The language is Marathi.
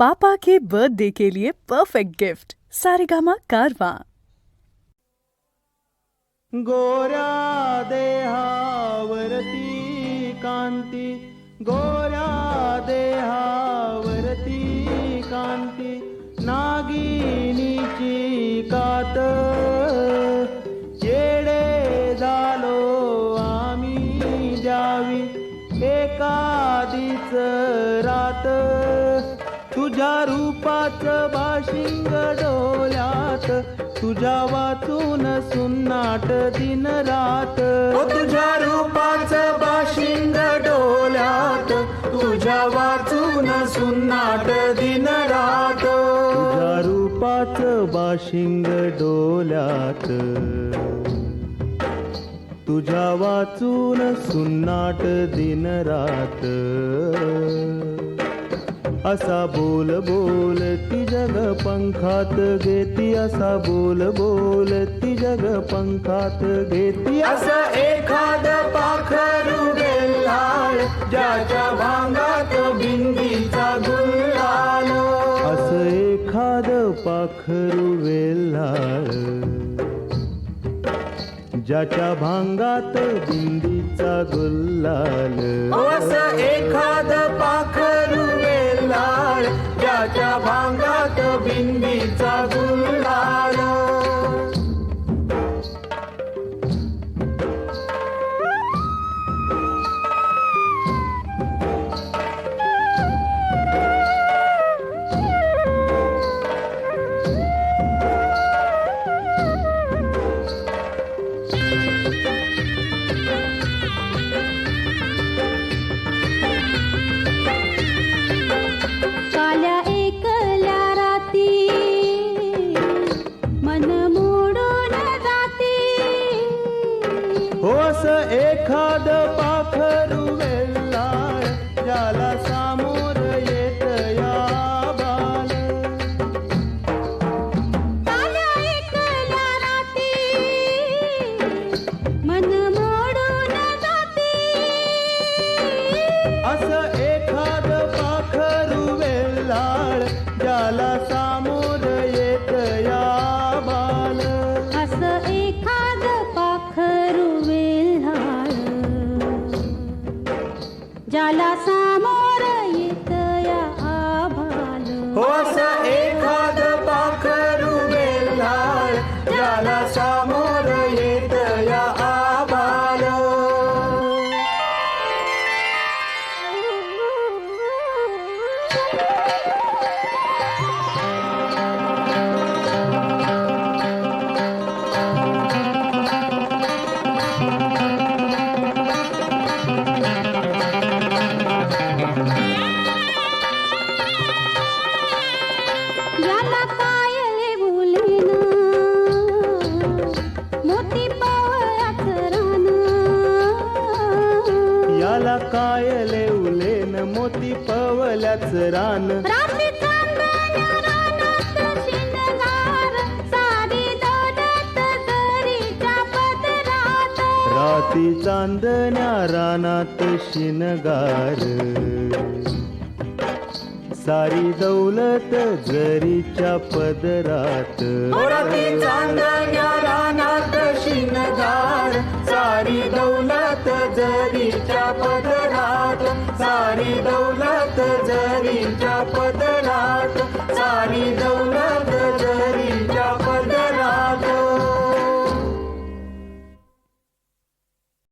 पापा के बर्थडे के लिए परफेक्ट गिफ्ट सारेगामा कारवा। गोऱ्या देहावरती कांती, गोऱ्या देहावरती कांती, नागिनीची कात येडे झालो आम्ही जावी एकादीच रात, तुझ्या रूपाचं बाशिंग डोल्यात, तुझ्या वाचून सुन्नाट दिन रात, तुझ्या रूपाचं बाशिंग डोल्यात, तुझ्या वाचून सुन्नाट दिन रात, तुझ्या रूपाचं बाशिंग डोल्यात, तुझ्या वाचून सुन्नाट दिन रात. असा बोल बोल ती जग पंखात घेती, असा बोल बोल ती जग पंखात घेती, असं एखाद पाखरू गेलाळ ज्याच्या भांगात बिंदीचा गुलाल, असं एखाद पाखरू वेल्हाळ ज्याच्या भांगात बिंदीचा गुलाल, असं एखाद पाखरू वेल्हाळ ज्याच्या भांगात बिंदीचा गुलाल. एखाद पाखरू वेल्हाळ ज्याला सामोर येत या बाल, काल्या एकल्या राती मन मोडून जाती, असं एखाद पाखरू वेल्हाळ ज्याला सामोर येत या बाल, असं एखाद पाखरू ज्याला सामोर येत या आभाल, असं एखाद पाखरू वेल्हाळ ज्याला सामोर येत या आभाल. याला कायले बोलेन मोती पावळ्याच रान, याला कायले उलेन मोती पवल्याच रान, रात्री चांदण्या रानात शिणगार साडी दौलत दरीच्या पदरात, राती चांदण्या रानात शिनगार सारी दौलत जरीच्या पदरात, राती चांदण्या रानात शिनगार सारी दौलत जरीच्या पदरात, सारी दौलत जरीच्या पदरात.